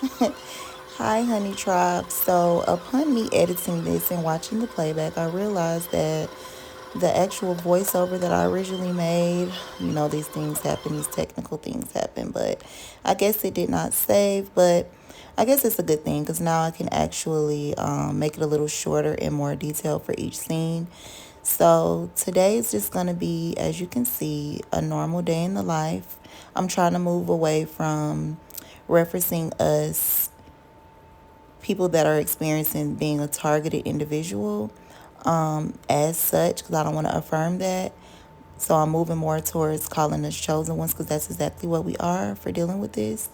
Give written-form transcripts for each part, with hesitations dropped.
Hi, Honey Tribe. So, upon me editing this and watching the playback, I realized that the actual voiceover that I originally made, these things happen, these technical things happen, but I guess it did not save. But I guess it's a good thing because now I can actually make it a little shorter and more detailed for each scene. So, today is just going to be, as you can see, a normal day in the life. I'm trying to move away from referencing us people that are experiencing being a targeted individual as such, because I don't want to affirm that. So I'm moving more towards calling us chosen ones, because that's exactly what we are for dealing with this.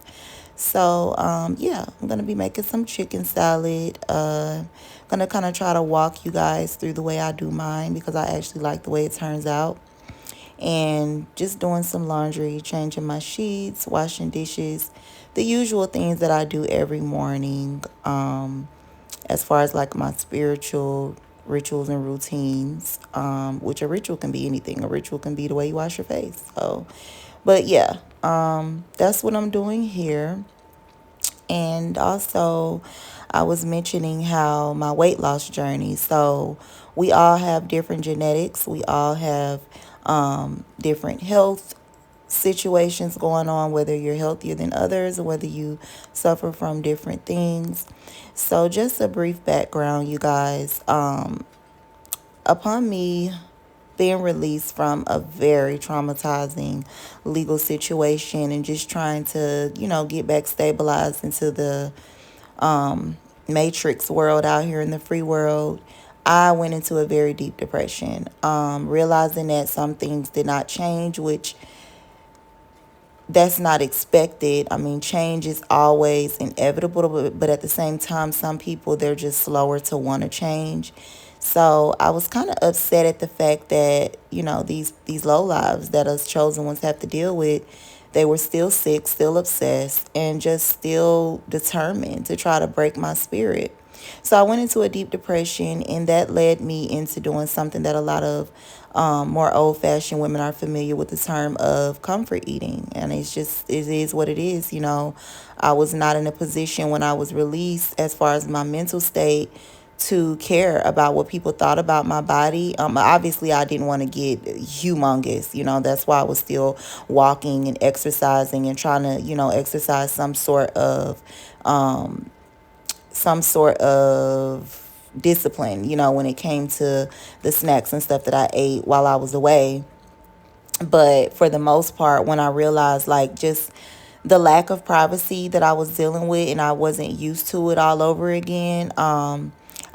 So yeah, I'm gonna be making some chicken salad. Gonna kind of try to walk you guys through the way I do mine, because I actually like the way it turns out. And just doing some laundry, changing my sheets, washing dishes, the usual things that I do every morning. As far as like my spiritual rituals and routines, which a ritual can be anything. A ritual can be the way you wash your face. So, but yeah, that's what I'm doing here. And also, I was mentioning how my weight loss journey. So, we all have different genetics. We all have different health situations going on, whether you're healthier than others or whether you suffer from different things. So, just a brief background, you guys. Upon me being released from a very traumatizing legal situation and just trying to, get back stabilized into the matrix world out here in the free world, I went into a very deep depression, realizing that some things did not change, which that's not expected. I mean, change is always inevitable, but at the same time, some people, they're just slower to want to change. So I was kind of upset at the fact that, these low lives that us chosen ones have to deal with, they were still sick, still obsessed, and just still determined to try to break my spirit. So I went into a deep depression, and that led me into doing something that a lot of more old fashioned women are familiar with, the term of comfort eating. And it is what it is. I was not in a position when I was released, as far as my mental state, to care about what people thought about my body. Obviously, I didn't want to get humongous. That's why I was still walking and exercising and trying to, exercise some sort of discipline, when it came to the snacks and stuff that I ate while I was away. But for the most part, when I realized like just the lack of privacy that I was dealing with and I wasn't used to it all over again,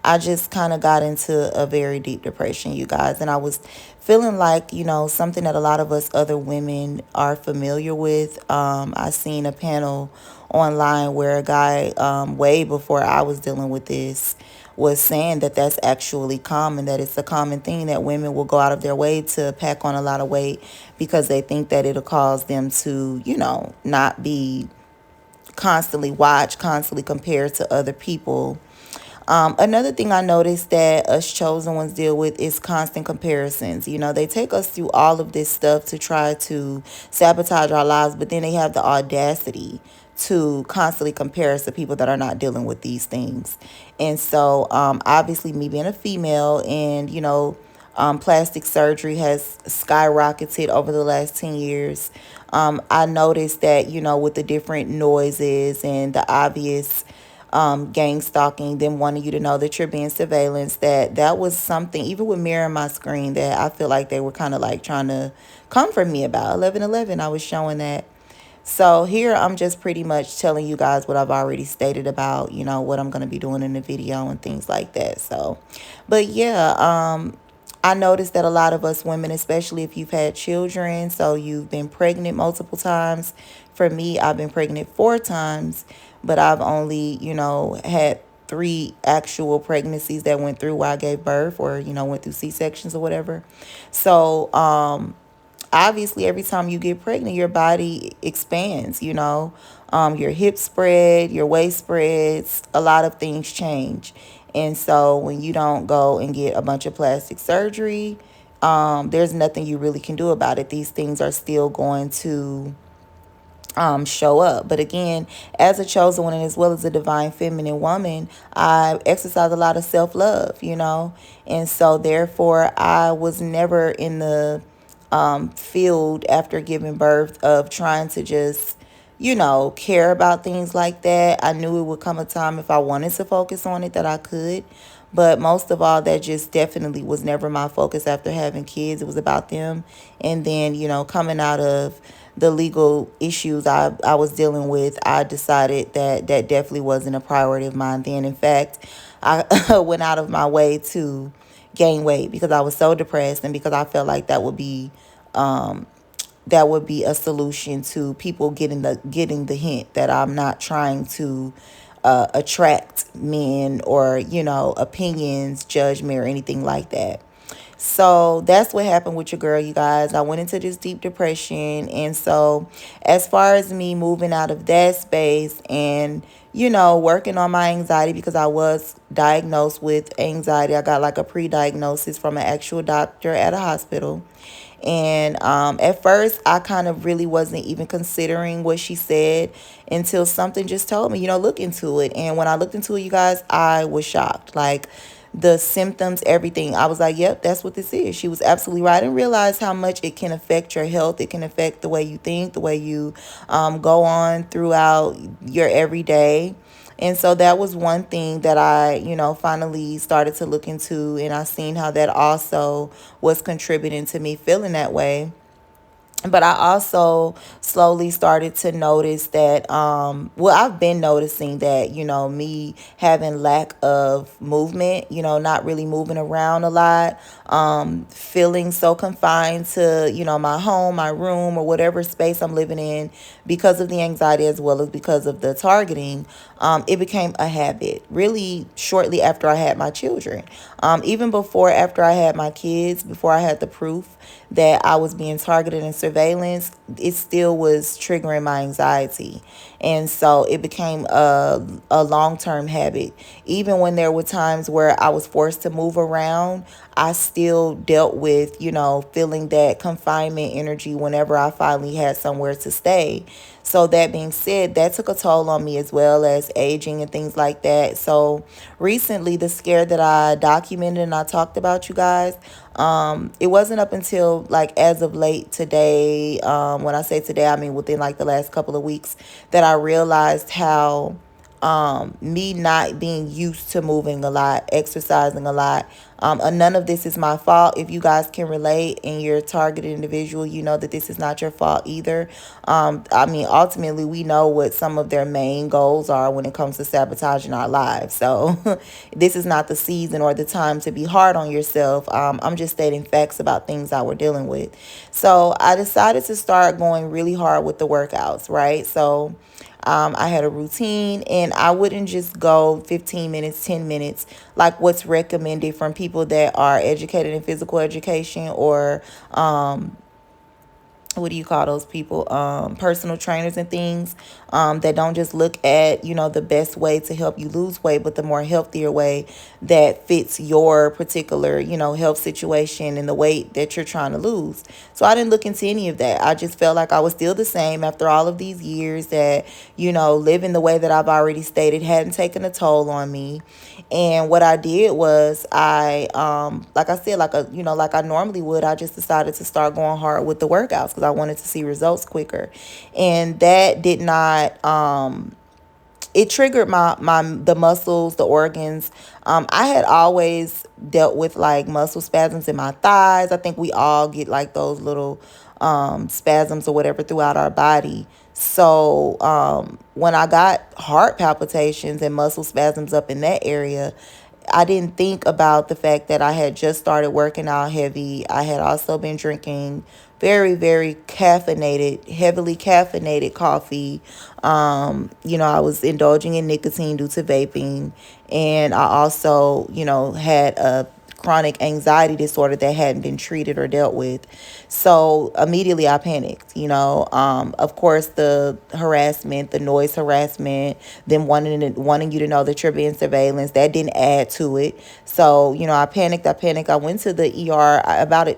I just kind of got into a very deep depression, you guys. And I was feeling like, something that a lot of us other women are familiar with. I seen a panel online where a guy, way before I was dealing with this, was saying that that's actually common, that it's a common thing that women will go out of their way to pack on a lot of weight because they think that it'll cause them to, not be constantly watched, constantly compared to other people. Another thing I noticed that us chosen ones deal with is constant comparisons. They take us through all of this stuff to try to sabotage our lives, but then they have the audacity to constantly compare us to people that are not dealing with these things. And so, obviously, me being a female and, plastic surgery has skyrocketed over the last 10 years. I noticed that, with the different noises and the obvious gang stalking, them wanting you to know that you're being surveillance, that was something, even with mirroring my screen, that I feel like they were kind of like trying to comfort me about. 1111, I was showing that. So here I'm just pretty much telling you guys what I've already stated about, what I'm going to be doing in the video and things like that. So, but yeah, I noticed that a lot of us women, especially if you've had children, so you've been pregnant multiple times. For me, I've been pregnant 4 times, but I've only, had 3 actual pregnancies that went through where I gave birth or, went through C-sections or whatever. So, obviously, every time you get pregnant, your body expands, your hips spread, your waist spreads, a lot of things change. And so when you don't go and get a bunch of plastic surgery, there's nothing you really can do about it. These things are still going to show up. But again, as a chosen one and as well as a divine feminine woman, I exercise a lot of self-love, and so therefore I was never in the field after giving birth of trying to just care about things like that. I knew it would come a time if I wanted to focus on it that I could. But most of all, that just definitely was never my focus after having kids. It was about them. And then, coming out of the legal issues I was dealing with, I decided that that definitely wasn't a priority of mine then. In fact, I went out of my way to gain weight because I was so depressed and because I felt like that would be a solution to people getting the hint that I'm not trying to attract men or opinions, judgment, or anything like that. So that's what happened with your girl, you guys. I went into this deep depression. And so, as far as me moving out of that space and, working on my anxiety, because I was diagnosed with anxiety, I got like a pre diagnosis from an actual doctor at a hospital. And at first, I kind of really wasn't even considering what she said until something just told me, look into it. And when I looked into it, you guys, I was shocked. Like the symptoms, everything. I was like, yep, that's what this is. She was absolutely right. I didn't realize how much it can affect your health. It can affect the way you think, the way you go on throughout your everyday. And so that was one thing that I, finally started to look into. And I seen how that also was contributing to me feeling that way. But I also slowly started to notice that I've been noticing that me having lack of movement, not really moving around a lot, feeling so confined to my home, my room, or whatever space I'm living in because of the anxiety as well as because of the targeting. It became a habit really shortly after I had my children. Even before, after I had my kids, before I had the proof that I was being targeted and surveillance, it still was triggering my anxiety. And so it became a long-term habit. Even when there were times where I was forced to move around, I still dealt with, feeling that confinement energy whenever I finally had somewhere to stay. So that being said, that took a toll on me as well as aging and things like that. So recently, the scare that I documented and I talked about, you guys, it wasn't up until like as of late today. When I say today, I mean within like the last couple of weeks that I realized how me not being used to moving a lot, exercising a lot. And none of this is my fault. If you guys can relate and you're a targeted individual, you know that this is not your fault either. I mean, ultimately, we know what some of their main goals are when it comes to sabotaging our lives. So this is not the season or the time to be hard on yourself. I'm just stating facts about things that we're dealing with. So I decided to start going really hard with the workouts, right? So I had a routine and I wouldn't just go 15 minutes, 10 minutes, like what's recommended from people that are educated in physical education or what do you call those people, personal trainers and things, that don't just look at the best way to help you lose weight, but the more healthier way that fits your particular health situation and the weight that you're trying to lose. So I didn't look into any of that. I just felt like I was still the same after all of these years, that living the way that I've already stated hadn't taken a toll on me. And what I did was like I said, like I normally would, I just decided to start going hard with the workouts because I wanted to see results quicker. And that did not, it triggered the muscles, the organs. I had always dealt with like muscle spasms in my thighs. I think we all get like those little spasms or whatever throughout our body. So when I got heart palpitations and muscle spasms up in that area, I didn't think about the fact that I had just started working out heavy. I had also been drinking very, very caffeinated, heavily caffeinated coffee. I was indulging in nicotine due to vaping. And I also, had a chronic anxiety disorder that hadn't been treated or dealt with. So immediately I panicked, of course, the harassment, the noise harassment, them wanting you to know that you're being surveillance, that didn't add to it. So, I panicked. I went to the ER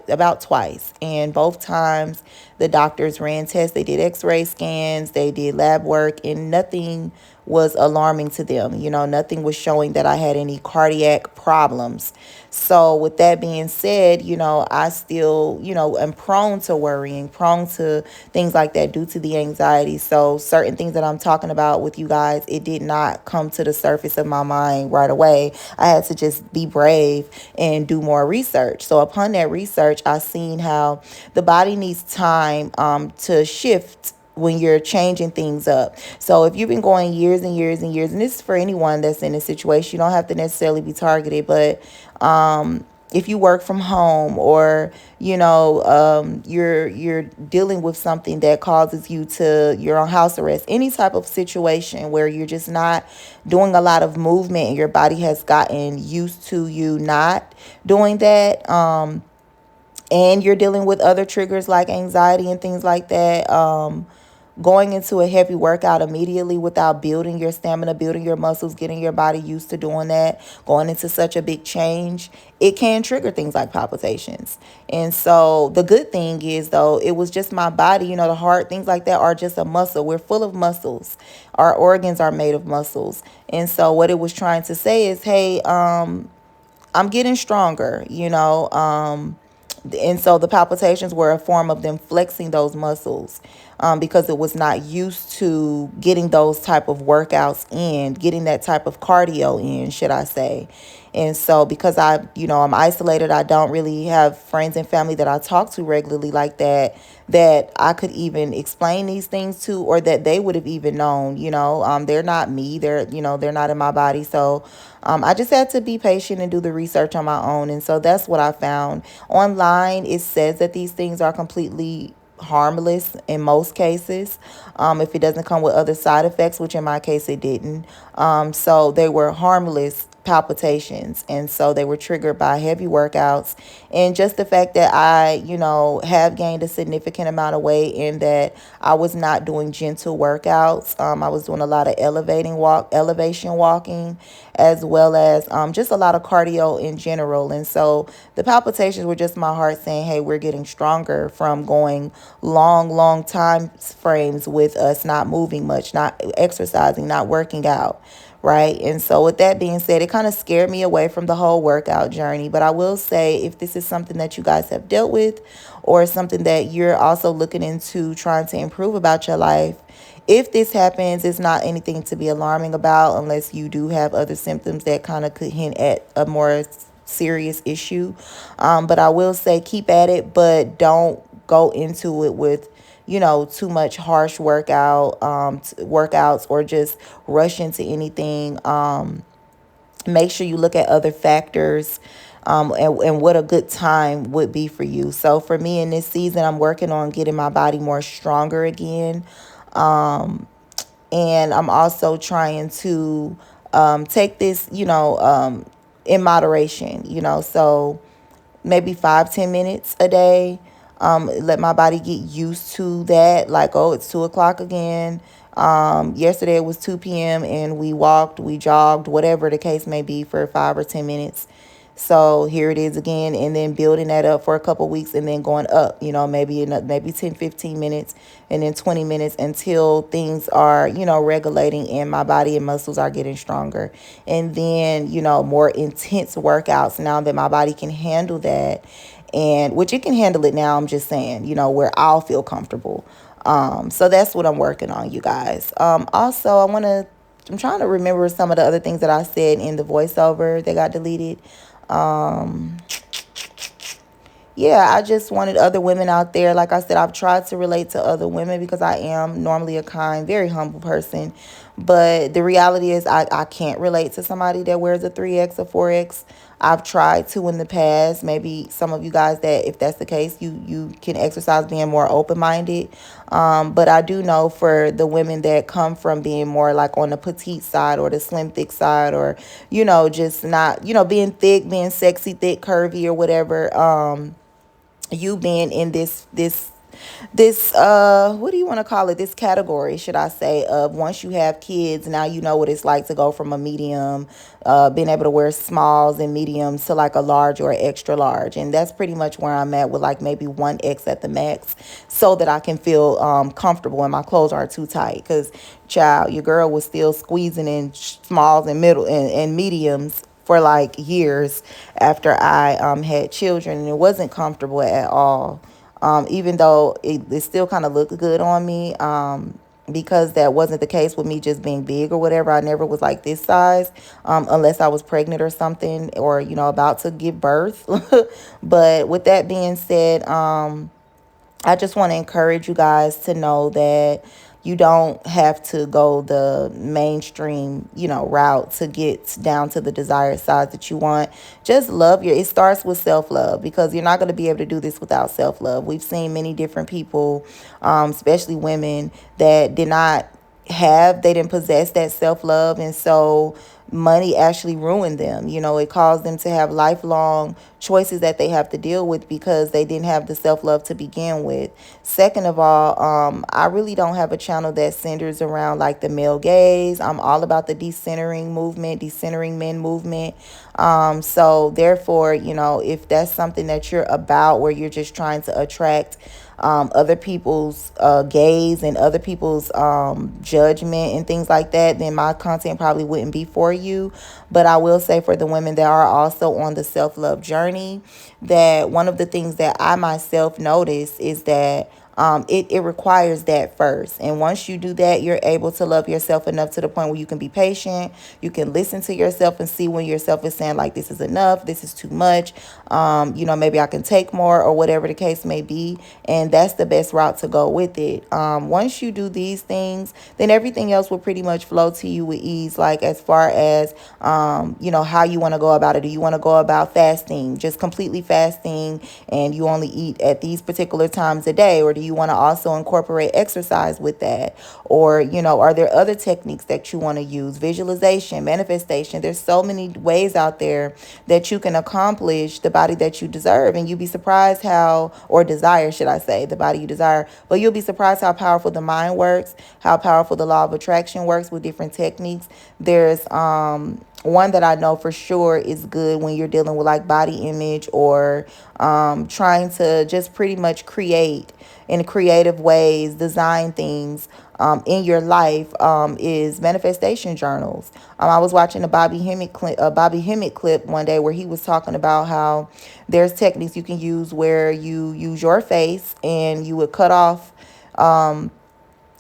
about twice, and both times The doctors ran tests, they did x-ray scans, they did lab work, and nothing was alarming to them. Nothing was showing that I had any cardiac problems. So with that being said, I still, am prone to worrying, prone to things like that due to the anxiety. So certain things that I'm talking about with you guys, it did not come to the surface of my mind right away. I had to just be brave and do more research. So upon that research, I seen how the body needs time to shift when you're changing things up. So if you've been going years and years and years, and this is for anyone that's in a situation, you don't have to necessarily be targeted, but if you work from home, or you're dealing with something that causes you're on house arrest, any type of situation where you're just not doing a lot of movement and your body has gotten used to you not doing that, and you're dealing with other triggers like anxiety and things like that, going into a heavy workout immediately without building your stamina, building your muscles, getting your body used to doing that, going into such a big change, it can trigger things like palpitations. And so the good thing is, though, it was just my body. The heart, things like that are just a muscle. We're full of muscles. Our organs are made of muscles. And so what it was trying to say is, hey, I'm getting stronger, and so the palpitations were a form of them flexing those muscles, because it was not used to getting those type of workouts in, getting that type of cardio in, should I say. And so because I'm isolated, I don't really have friends and family that I talk to regularly like that I could even explain these things to, or that they would have even known. They're not me. They're not in my body. So I just had to be patient and do the research on my own. And so that's what I found. Online, it says that these things are completely harmless in most cases, if it doesn't come with other side effects, which in my case it didn't. So they were harmless palpitations, and so they were triggered by heavy workouts, and just the fact that I have gained a significant amount of weight, and that I was not doing gentle workouts. I was doing a lot of elevation walking, as well as just a lot of cardio in general. And so the palpitations were just my heart saying, hey, we're getting stronger from going long time frames with us not moving much, not exercising, not working out. Right. And so with that being said, it kind of scared me away from the whole workout journey. But I will say, if this is something that you guys have dealt with, or something that you're also looking into trying to improve about your life, if this happens, it's not anything to be alarming about, unless you do have other symptoms that kind of could hint at a more serious issue. But I will say, keep at it, but don't go into it with too much harsh workouts, or just rush into anything. Make sure you look at other factors, and what a good time would be for you. So for me in this season, I'm working on getting my body more stronger again. And I'm also trying to take this, in moderation, so maybe 5-10 minutes a day. Let my body get used to that. Like, oh, it's 2 o'clock again. Yesterday it was 2 p.m. and we jogged, whatever the case may be, for 5 or 10 minutes. So here it is again, and then building that up for a couple weeks, and then going up, maybe 10-15 minutes, and then 20 minutes, until things are, regulating, and my body and muscles are getting stronger. And then, more intense workouts, now that my body can handle that, and which it can handle it now, I'm just saying, where I'll feel comfortable. So that's what I'm working on, you guys. Also, I'm trying to remember some of the other things that I said in the voiceover that got deleted. Um, yeah, I just wanted other women out there. Like I said, I've tried to relate to other women because I am normally a kind, very humble person. But the reality is, I can't relate to somebody that wears a 3X or 4X. I've tried to in the past. Maybe some of you guys, that if that's the case, you can exercise being more open-minded. But I do know for the women that come from being more like on the petite side, or the slim thick side, or, just not, being thick, being sexy, thick, curvy, or whatever, you being in this what do you want to call it, this category, should I say, of once you have kids, now you know what it's like to go from a medium, being able to wear smalls and mediums, to like a large or extra large. And that's pretty much where I'm at, with like maybe 1X at the max, so that I can feel comfortable and my clothes aren't too tight. Because child, your girl was still squeezing in smalls and middle and mediums for like years after I had children, and it wasn't comfortable at all. Even though it still kind of looked good on me, because that wasn't the case with me just being big or whatever. I never was like this size, unless I was pregnant or something, or, you know, about to give birth. But with that being said, I just want to encourage you guys to know that you don't have to go the mainstream, you know, route to get down to the desired size that you want. Just it starts with self-love, because you're not going to be able to do this without self-love. We've seen many different people, especially women, that they didn't possess that self-love, and so money actually ruined them. You know, it caused them to have lifelong choices that they have to deal with, because they didn't have the self-love to begin with. Second of all, I really don't have a channel that centers around like the male gaze. I'm all about the decentering movement, decentering men movement. So therefore, you know, if that's something that you're about, where you're just trying to attract other people's gaze and other people's judgment and things like that, then my content probably wouldn't be for you. But I will say, for the women that are also on the self-love journey, that one of the things that I myself notice is that it requires that first. And once you do that, you're able to love yourself enough to the point where you can be patient. You can listen to yourself and see when yourself is saying like, this is enough, this is too much. You know, maybe I can take more, or whatever the case may be. And that's the best route to go with it. Once you do these things, then everything else will pretty much flow to you with ease. Like as far as, you know, how you want to go about it. Do you want to go about fasting, just completely fasting, and you only eat at these particular times a day? Or do you want to also incorporate exercise with that? Or, you know, are there other techniques that you want to use? Visualization, manifestation. There's so many ways out there that you can accomplish the body that you deserve. And you'd be surprised how, or desire, should I say, the body you desire. But you'll be surprised how powerful the mind works, how powerful the law of attraction works with different techniques. There's one that I know for sure is good when you're dealing with like body image, or trying to just pretty much create in creative ways, design things in your life, is manifestation journals. I was watching a Bobby Hemmett clip one day, where he was talking about how there's techniques you can use where you use your face, and you would cut off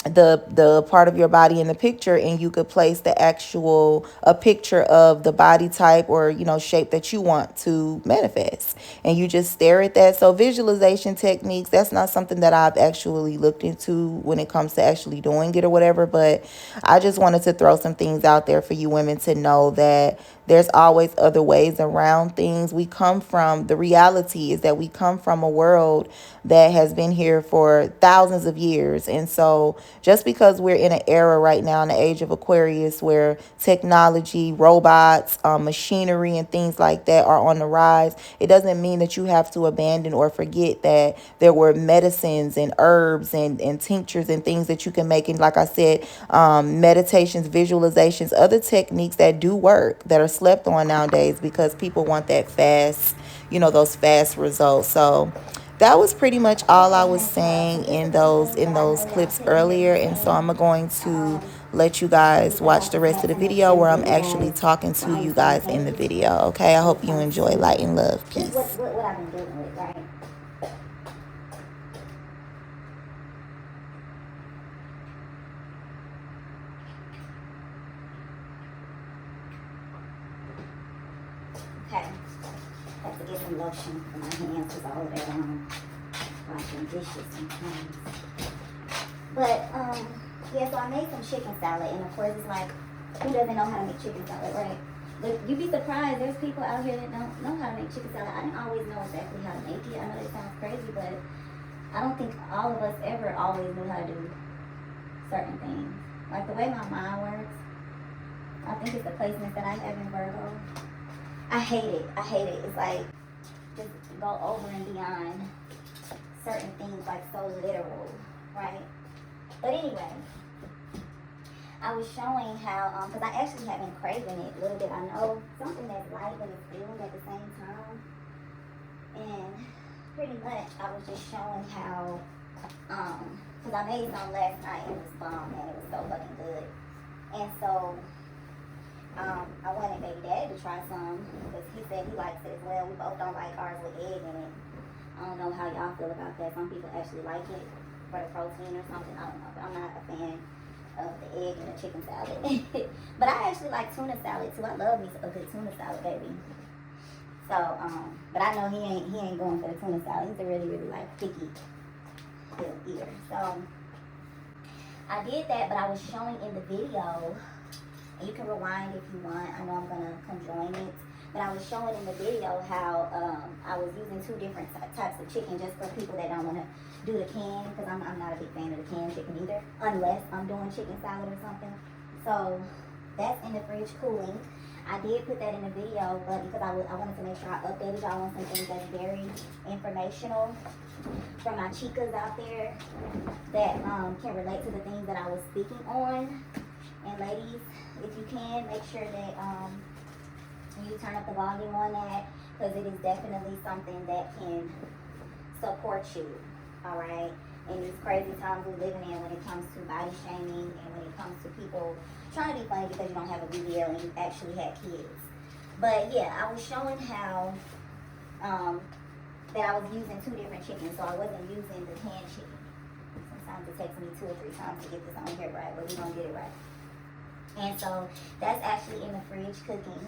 the part of your body in the picture, and you could place a picture of the body type, or, you know, shape that you want to manifest, and you just stare at that. So visualization techniques, that's not something that I've actually looked into when it comes to actually doing it or whatever, but I just wanted to throw some things out there for you women to know that there's always other ways around things. The reality is that we come from a world that has been here for thousands of years. And so just because we're in an era right now, in the age of Aquarius, where technology, robots, machinery, and things like that are on the rise, it doesn't mean that you have to abandon or forget that there were medicines and herbs and tinctures and things that you can make. And like I said, meditations, visualizations, other techniques that do work, that are slept on nowadays, because people want that fast, you know, those fast results. So that was pretty much all I was saying in those clips earlier. And so I'm going to let you guys watch the rest of the video, where I'm actually talking to you guys in the video. Okay, I hope you enjoy. Light and love. Peace. What I've been dealing with, right? Okay, have to get some lotion for my hands, because all of that washing dishes sometimes. But yeah, so I made some chicken salad, and of course it's like, who doesn't know how to make chicken salad, right? But you'd be surprised, there's people out here that don't know how to make chicken salad. I didn't always know exactly how to make it. I know that sounds crazy, but I don't think all of us ever always knew how to do certain things. Like the way my mind works, I think it's the placements that I have in Virgo. I hate it. It's like, just go over and beyond. certain things like so literal, right? But anyway, I was showing how, because I actually have been craving it a little bit. I know something that's light but it's filling at the same time. And pretty much I was just showing how, because I made some last night and it was bomb, and it was so fucking good. And so I wanted baby daddy to try some because he said he likes it as well. We both don't like ours with egg in it. I don't know how y'all feel about that. Some people actually like it for the protein or something. I don't know, but I'm not a fan of the egg and the chicken salad. But I actually like tuna salad too. I love me a good tuna salad, baby. So, but I know he ain't going for the tuna salad. He's a really, really like picky little eater. So I did that, but I was showing in the video, and you can rewind if you want. I know I'm gonna conjoin it. But I was showing in the video how I was using 2 different types of chicken just for people that don't want to do the can, because I'm not a big fan of the canned chicken either, unless I'm doing chicken salad or something. So that's in the fridge cooling. I did put that in the video, but because I wanted to make sure I updated y'all on some things that's very informational for my chicas out there that can relate to the things that I was speaking on. And ladies, if you can, make sure that you turn up the volume on that, because it is definitely something that can support you, all right, in these crazy times we're living in when it comes to body shaming and when it comes to people trying to be funny because you don't have a BBL and you actually had kids. But yeah, I was showing how that I was using 2 different chickens, so I wasn't using the canned chicken. Sometimes it takes me 2 or 3 times to get this on here right, but we're gonna get it right. And so that's actually in the fridge cooking.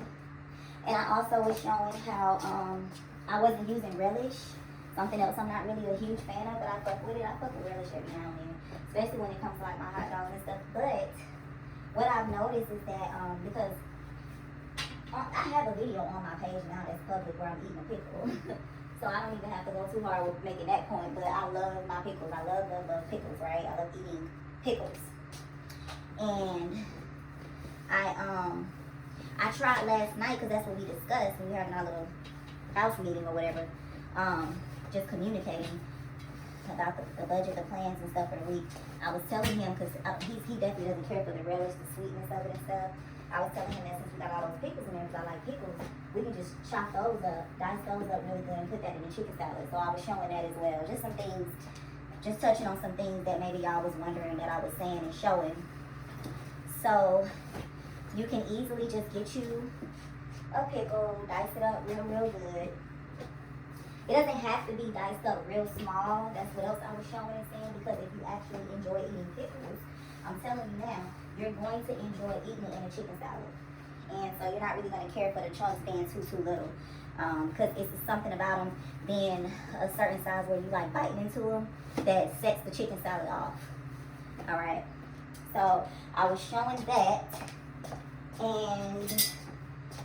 And I also was showing how I wasn't using relish, something else I'm not really a huge fan of, but I fuck with it. I fuck with relish every now and then, especially when it comes to like my hot dogs and stuff. But what I've noticed is that because I have a video on my page now that's public where I'm eating a pickle, so I don't even have to go too hard with making that point. But I love my pickles. I love pickles, right? I love eating pickles. And I tried last night, because that's what we discussed when we were having our little house meeting or whatever, just communicating about the budget, the plans and stuff for the week. I was telling him, because he definitely doesn't care for the relish, the sweetness of it and stuff. I was telling him that since we got all those pickles in there, because I like pickles, we can just chop those up, dice those up really good and put that in the chicken salad. So I was showing that as well. Just some things, just touching on some things that maybe y'all was wondering that I was saying and showing. So you can easily just get you a pickle, dice it up real, real good. It doesn't have to be diced up real small. That's what else I was showing and saying, because if you actually enjoy eating pickles, I'm telling you now, you're going to enjoy eating it in a chicken salad. And so you're not really going to care for the chunks being too little. Because it's something about them being a certain size where you like biting into them that sets the chicken salad off. All right. So I was showing that. And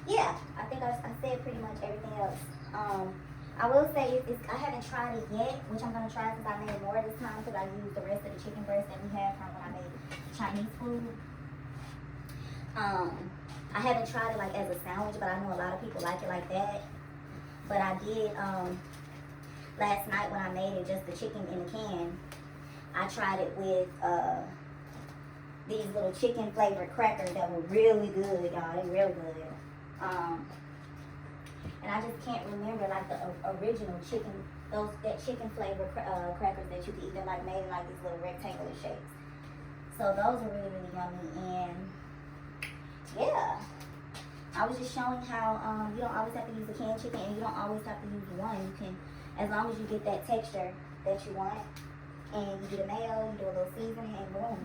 yeah, I think I said pretty much everything else. I will say I haven't tried it yet, which I'm gonna try since I made more this time, because I used the rest of the chicken breast that we had from when I made Chinese food. I haven't tried it like as a sandwich, but I know a lot of people like it like that. But I did last night when I made it, just the chicken in the can. I tried it with these little chicken flavored crackers that were really good, y'all. They're real good. And I just can't remember like the original chicken, that chicken flavored crackers that you could eat. They're like made in like these little rectangular shapes. So those are really, really yummy. And yeah, I was just showing how you don't always have to use the canned chicken, and you don't always have to use one. You can, as long as you get that texture that you want, and you do the mayo, you do a little seasoning, and boom,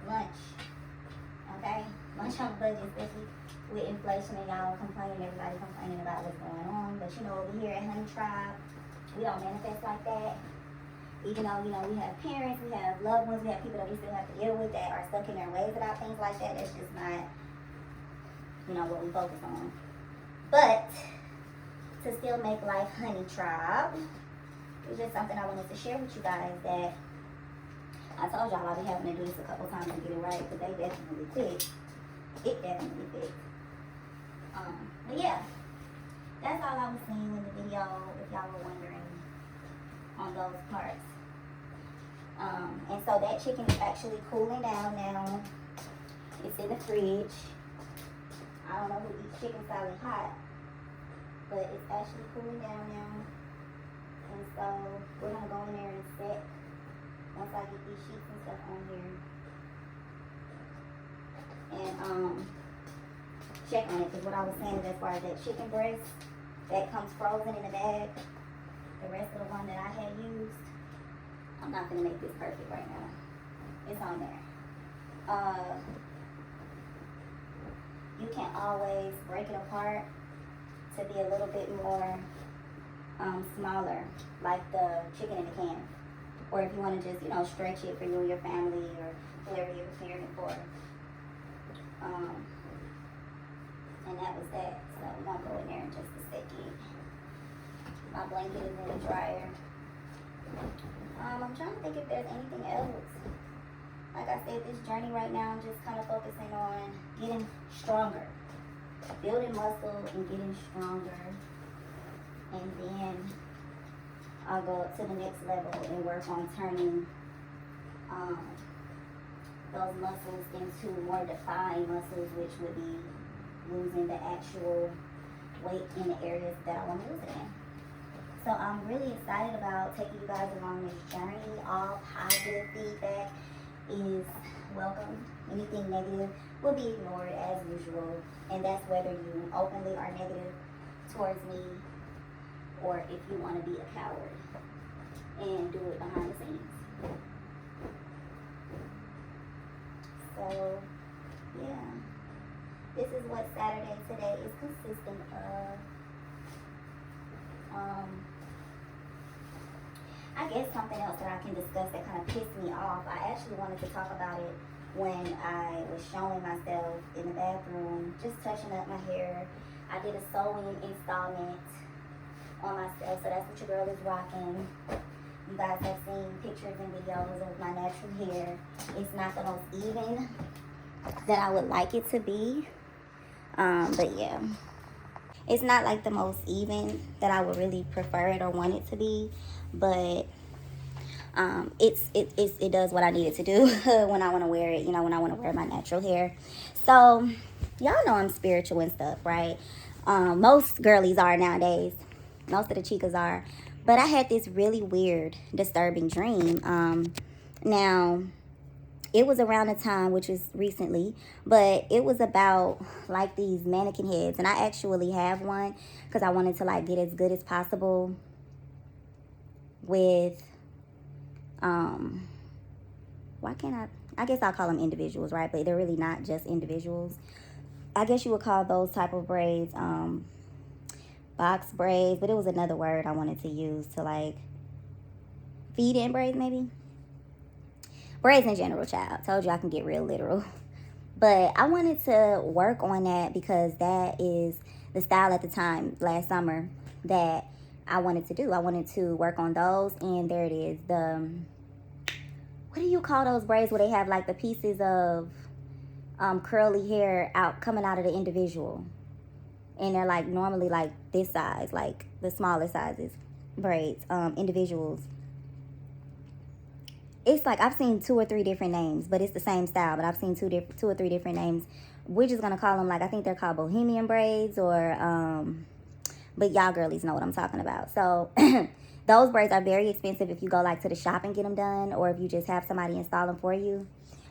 lunch. Okay, lunch on the budget, especially with inflation and y'all complaining, everybody complaining about what's going on. But you know, over here at Honey Tribe, we don't manifest like that. Even though, you know, we have parents, we have loved ones, we have people that we still have to deal with that are stuck in their ways about things like that. That's just not, you know, what we focus on. But to still make life Honey Tribe, it's just something I wanted to share with you guys, that I told y'all I'll be having to do this a couple times to get it right, because they definitely fit. It definitely fits. But yeah, that's all I was seeing in the video, if y'all were wondering, on those parts. And so that chicken is actually cooling down now. It's in the fridge. I don't know who eats chicken salad hot, but it's actually cooling down now. And so we're gonna go in there and set once I get these sheets and stuff on here. And check on it, because what I was saying is, as far as that chicken breast that comes frozen in the bag, the rest of the one that I had used, I'm not gonna make this perfect right now. It's on there. You can always break it apart to be a little bit more smaller, like the chicken in the can. Or if you want to just, stretch it for you and your family or whoever you're preparing it for. And that was that. So we're gonna go in there in just a second. My blanket is in the dryer. I'm trying to think if there's anything else. Like I said, this journey right now, I'm just kind of focusing on getting stronger, building muscle and getting stronger. And then I'll go up to the next level and work on turning those muscles into more defined muscles, which would be losing the actual weight in the areas that I want to lose it in. So I'm really excited about taking you guys along this journey. All positive feedback is welcome. Anything negative will be ignored as usual. And that's whether you openly are negative towards me or if you want to be a coward and do it behind the scenes. So, yeah. This is what Saturday today is consisting of. I guess something else that I can discuss that kind of pissed me off. I actually wanted to talk about it when I was showing myself in the bathroom, just touching up my hair. I did a sewing installment on myself, so that's what your girl is rocking. You guys have seen pictures and videos of my natural hair. It's not the most even that I would like it to be, but yeah. It's not like the most even that I would really prefer it or want it to be, but it does what I need it to do when I want to wear it, when I want to wear my natural hair. So y'all know I'm spiritual and stuff, right? Most girlies are nowadays. Most of the chicas are. But I had this really weird, disturbing dream. Now, it was around a time, which was recently, but it was about like these mannequin heads. And I actually have one because I wanted to like get as good as possible with, why can't I guess I'll call them individuals, right? But they're really not just individuals. I guess you would call those type of braids, box braids, but it was another word I wanted to use to like feed in braids, maybe. Braids in general, child. Told you I can get real literal. But I wanted to work on that because that is the style at the time, last summer, that I wanted to do. I wanted to work on those, and there it is. What do you call those braids where they have like the pieces of curly hair coming out of the individual? And they're like normally like this size, like the smaller sizes braids, individuals. It's like I've seen 2 or 3 different names, but it's the same style. But I've seen 2 or 3 different names. We're just gonna call them like, I think they're called bohemian braids, or but y'all girlies know what I'm talking about. So those braids are very expensive if you go like to the shop and get them done, or if you just have somebody install them for you.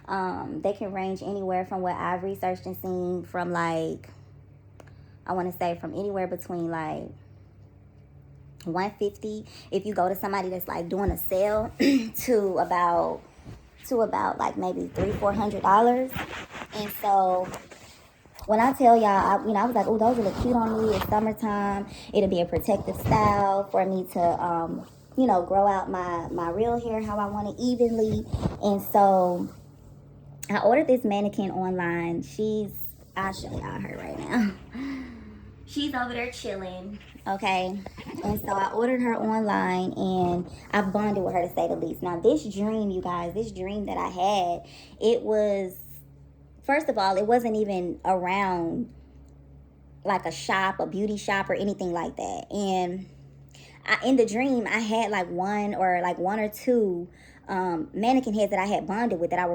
They can range anywhere from what I've researched and seen from like, I want to say from anywhere between like $150 if you go to somebody that's like doing a sale to about like maybe $300-400. And so when I tell y'all, I was like, oh, those will look cute on me. It's summertime. It'll be a protective style for me to grow out my real hair how I want it, evenly. And so I ordered this mannequin online. I'll show y'all her right now. She's over there chilling, okay? And so I ordered her online, and I bonded with her, to say the least. Now, this dream, you guys, this dream that I had, it was, first of all, it wasn't even around like a shop, a beauty shop, or anything like that. And in the dream I had like one or two mannequin heads that I had bonded with, that I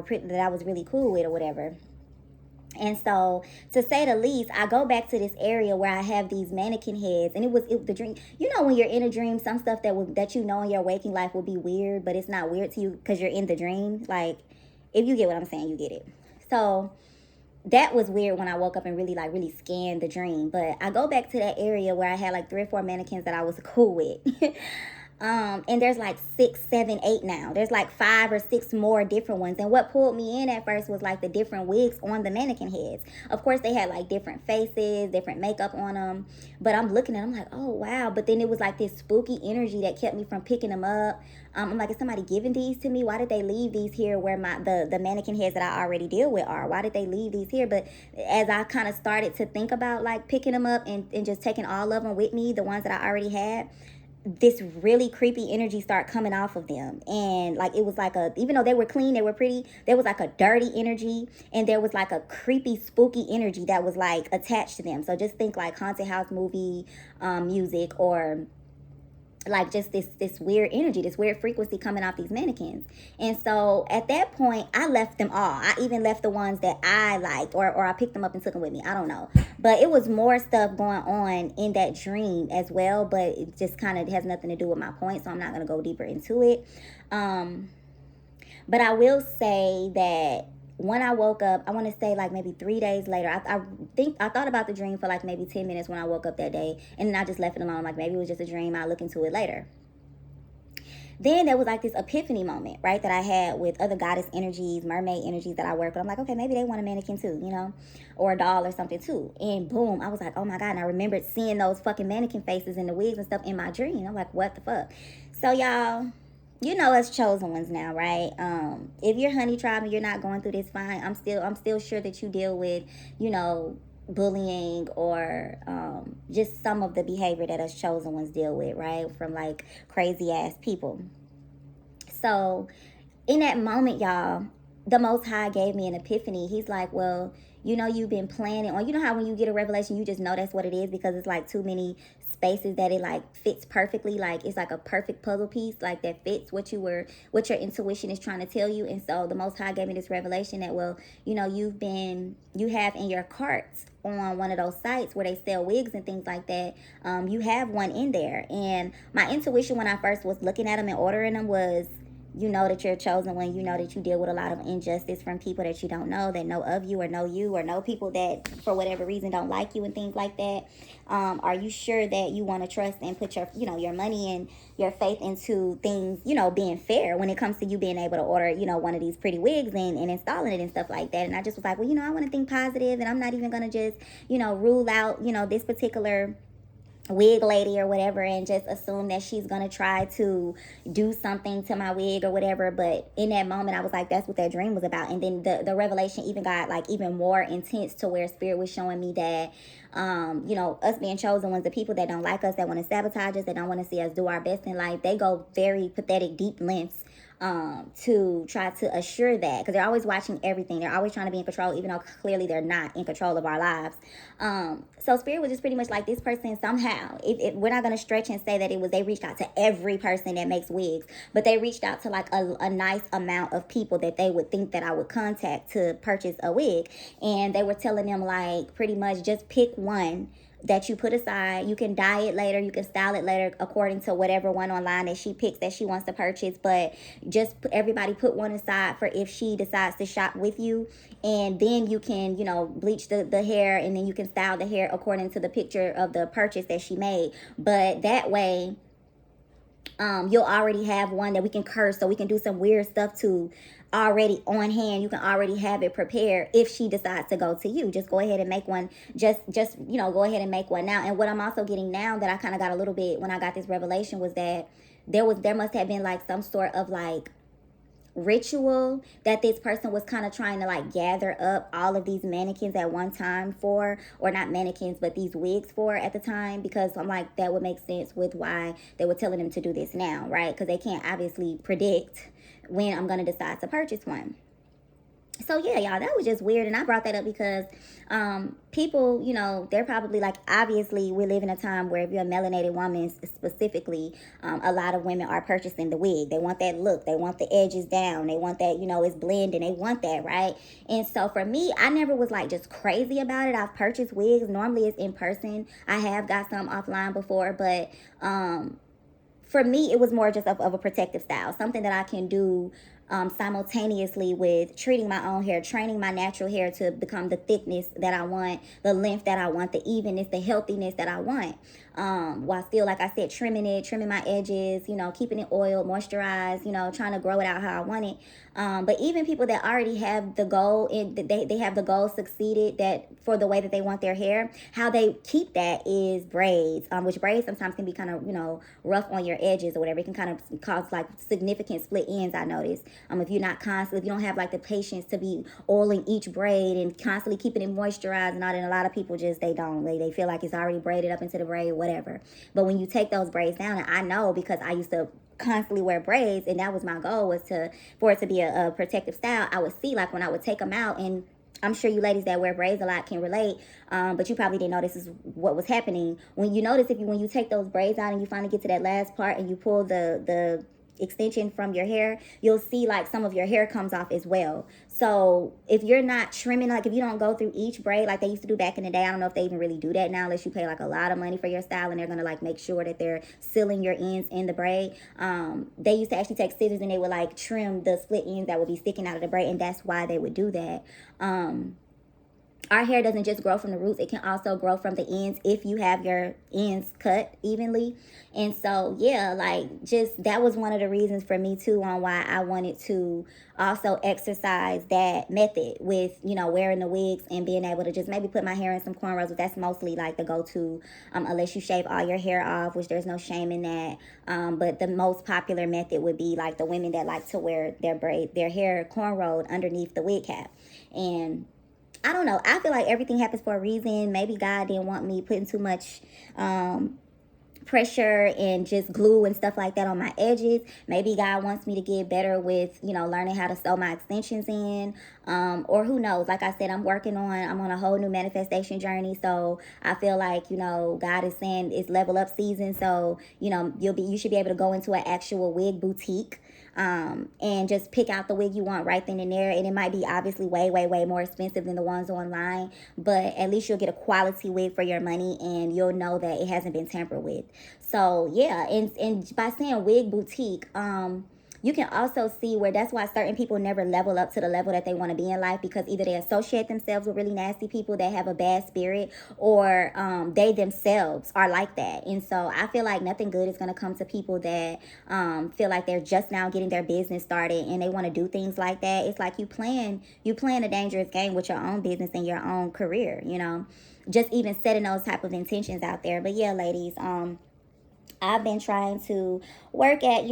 was really cool with or whatever. And so, to say the least, I go back to this area where I have these mannequin heads, and the dream. You know, when you're in a dream, some stuff that you know in your waking life will be weird, but it's not weird to you because you're in the dream. Like, if you get what I'm saying, you get it. So that was weird when I woke up and really scanned the dream. But I go back to that area where I had like 3 or 4 mannequins that I was cool with. And there's like 6, 7, 8 now. There's like 5 or 6 more different ones. And what pulled me in at first was like the different wigs on the mannequin heads. Of course, they had like different faces, different makeup on them. But I'm looking at them like, oh wow. But then it was like this spooky energy that kept me from picking them up. I'm like, is somebody giving these to me? Why did they leave these here where the mannequin heads that I already deal with are? Why did they leave these here? But as I kind of started to think about like picking them up and just taking all of them with me, the ones that I already had, this really creepy energy start coming off of them. And like, it was like even though they were clean, they were pretty, there was like a dirty energy, and there was like a creepy spooky energy that was like attached to them. So just think like haunted house movie music, or like just this weird energy, this weird frequency coming off these mannequins. And so at that point, I left them all. I even left the ones that I liked, or I picked them up and took them with me. I don't know. But it was more stuff going on in that dream as well, but it just kind of has nothing to do with my point, so I'm not going to go deeper into it. But I will say that when I woke up, I want to say like maybe 3 days later, I think I thought about the dream for like maybe 10 minutes when I woke up that day, and then I just left it alone. Like, maybe it was just a dream. I'll look into it later. Then there was like this epiphany moment, right, that I had with other goddess energies, mermaid energies that I work with. I'm like, okay, maybe they want a mannequin too, you know, or a doll or something too. And boom, I was like, oh my God. And I remembered seeing those fucking mannequin faces and the wigs and stuff in my dream. I'm like, what the fuck? So y'all, you know us chosen ones now, right? If you're honey tribe and you're not going through this, fine. I'm still sure that you deal with, you know, bullying, or just some of the behavior that us chosen ones deal with, right? From like crazy ass people. So in that moment, y'all, the Most High gave me an epiphany. He's like, well, you know, you've been planning on, you know how when you get a revelation, you just know that's what it is, because it's like too many spaces that it like fits perfectly. Like, it's like a perfect puzzle piece, like that fits what your intuition is trying to tell you. And so the Most High gave me this revelation that, well, you know, you have in your carts on one of those sites where they sell wigs and things like that, you have one in there. And my intuition when I first was looking at them and ordering them was, you know that you're a chosen one. You know that you deal with a lot of injustice from people that you don't know, that know of you, or know people that for whatever reason don't like you and things like that. Are you sure that you want to trust and put your, you know, your money and your faith into things, you know, being fair when it comes to you being able to order, you know, one of these pretty wigs and installing it and stuff like that? And I just was like, well, you know, I want to think positive, and I'm not even going to just, you know, rule out, you know, this particular wig lady or whatever, and just assume that she's gonna try to do something to my wig or whatever. But in that moment, I was like, that's what that dream was about. And then the revelation even got like even more intense, to where spirit was showing me that you know, us being chosen ones, the people that don't like us, that want to sabotage us, that don't want to see us do our best in life, they go very pathetic deep lengths to try to assure that, because they're always watching everything. They're always trying to be in control, even though clearly they're not in control of our lives. So spirit was just pretty much like, this person somehow, if we're not going to stretch and say that it was, they reached out to every person that makes wigs, but they reached out to like a nice amount of people that they would think that I would contact to purchase a wig. And they were telling them like, pretty much just pick one that you put aside. You can dye it later, you can style it later according to whatever one online that she picks that she wants to purchase. But just everybody put one aside for if she decides to shop with you. And then you can, you know, bleach the hair, and then you can style the hair according to the picture of the purchase that she made. But that way, you'll already have one that we can curse, so we can do some weird stuff to already on hand. You can already have it prepared if she decides to go to you. Just go ahead and make one. Just you know, go ahead and make one now. And what I'm also getting now, that I kind of got a little bit when I got this revelation, was that there must have been like some sort of like ritual that this person was kind of trying to like gather up all of these mannequins at one time for, or not mannequins, but these wigs for at the time. Because I'm like, that would make sense with why they were telling them to do this now, right? Because they can't obviously predict when I'm going to decide to purchase one. So yeah, y'all, that was just weird, and I brought that up because people, they're probably like, obviously we live in a time where if you're a melanated woman specifically, a lot of women are purchasing the wig. They want that look, they want the edges down, they want that, it's blending, they want that, right? And so for me, I never was like just crazy about it. I've purchased wigs. Normally it's in person. I have got some offline before, but for me, it was more just of a protective style, something that I can do simultaneously with treating my own hair, training my natural hair to become the thickness that I want, the length that I want, the evenness, the healthiness that I want. While still, like I said, trimming my edges, keeping it oiled, moisturized, trying to grow it out how I want it. But even people that already have the goal, they have the goal succeeded that for the way that they want their hair, how they keep that is braids, which braids sometimes can be kind of, rough on your edges or whatever. It can kind of cause like significant split ends, I noticed. If you're not constantly, if you don't have like the patience to be oiling each braid and constantly keeping it moisturized and all that, and a lot of people just, they don't. They feel like it's already braided up into the braid, whatever. But when you take those braids down, and I know because I used to constantly wear braids, and that was my goal, was for it to be a protective style. I would see like when I would take them out, and I'm sure you ladies that wear braids a lot can relate, but you probably didn't know this is what was happening. When you notice, when you take those braids out and you finally get to that last part and you pull the extension from your hair, you'll see like some of your hair comes off as well. So if you're not trimming, like if you don't go through each braid like they used to do back in the day, I don't know if they even really do that now unless you pay like a lot of money for your style and they're gonna like make sure that they're sealing your ends in the braid. They used to actually take scissors and they would like trim the split ends that would be sticking out of the braid, and that's why they would do that. Our hair doesn't just grow from the roots, it can also grow from the ends if you have your ends cut evenly. And so yeah, like just that was one of the reasons for me too on why I wanted to also exercise that method with wearing the wigs and being able to just maybe put my hair in some cornrows, but that's mostly like the go-to, unless you shave all your hair off, which there's no shame in that. But the most popular method would be like the women that like to wear their hair cornrowed underneath the wig cap. And I don't know. I feel like everything happens for a reason. Maybe God didn't want me putting too much pressure and just glue and stuff like that on my edges. Maybe God wants me to get better with, learning how to sew my extensions in. Or who knows? Like I said, I'm on a whole new manifestation journey. So I feel like, God is saying it's level up season. So, you should be able to go into an actual wig boutique. And just pick out the wig you want right then and there. And it might be obviously way, way, way more expensive than the ones online, but at least you'll get a quality wig for your money and you'll know that it hasn't been tampered with. So yeah, and by saying wig boutique, you can also see where that's why certain people never level up to the level that they want to be in life, because either they associate themselves with really nasty people that have a bad spirit, or they themselves are like that. And so I feel like nothing good is going to come to people that feel like they're just now getting their business started and they want to do things like that. It's like you playing a dangerous game with your own business and your own career, just even setting those type of intentions out there. But yeah, ladies, I've been trying to work at,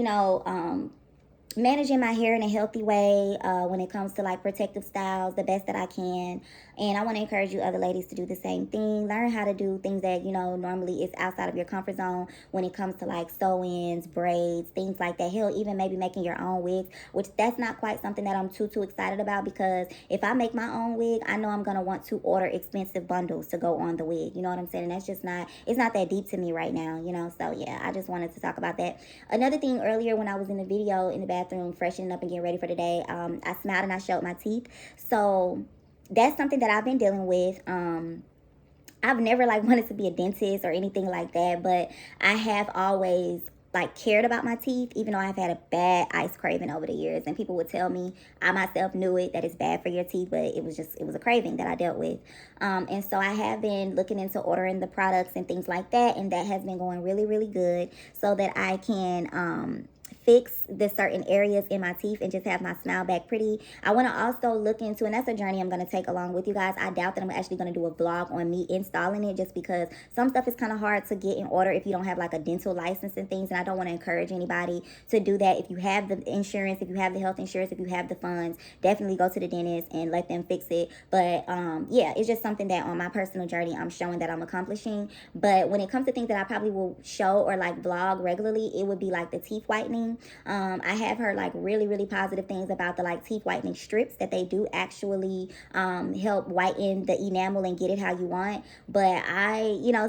managing my hair in a healthy way when it comes to like protective styles the best that I can. And I want to encourage you other ladies to do the same thing. Learn how to do things that normally is outside of your comfort zone when it comes to like sew-ins, braids, things like that. Hell, even maybe making your own wigs, which that's not quite something that I'm too excited about, because if I make my own wig, I know I'm going to want to order expensive bundles to go on the wig. You know what I'm saying? And that's just it's not that deep to me right now, So yeah, I just wanted to talk about that. Another thing, earlier when I was in the video in the bathroom freshening up and getting ready for the day, I smiled and I showed my teeth. So that's something that I've been dealing with. I've never like wanted to be a dentist or anything like that, but I have always like cared about my teeth, even though I've had a bad ice craving over the years. And people would tell me, I myself knew it, that it's bad for your teeth, but it was a craving that I dealt with. And so I have been looking into ordering the products and things like that, and that has been going really, really good, so that I can fix the certain areas in my teeth and just have my smile back pretty. I want to also look into, and that's a journey I'm going to take along with you guys. I doubt that I'm actually going to do a vlog on me installing it, just because some stuff is kind of hard to get in order if you don't have like a dental license and things, and I don't want to encourage anybody to do that. If you have the insurance, if you have the health insurance, if you have the funds, definitely go to the dentist and let them fix it. But yeah, it's just something that on my personal journey I'm showing that I'm accomplishing. But when it comes to things that I probably will show or like vlog regularly, it would be like the teeth whitening. clean. I have heard like really, really positive things about the like teeth whitening strips, that they do actually help whiten the enamel and get it how you want. But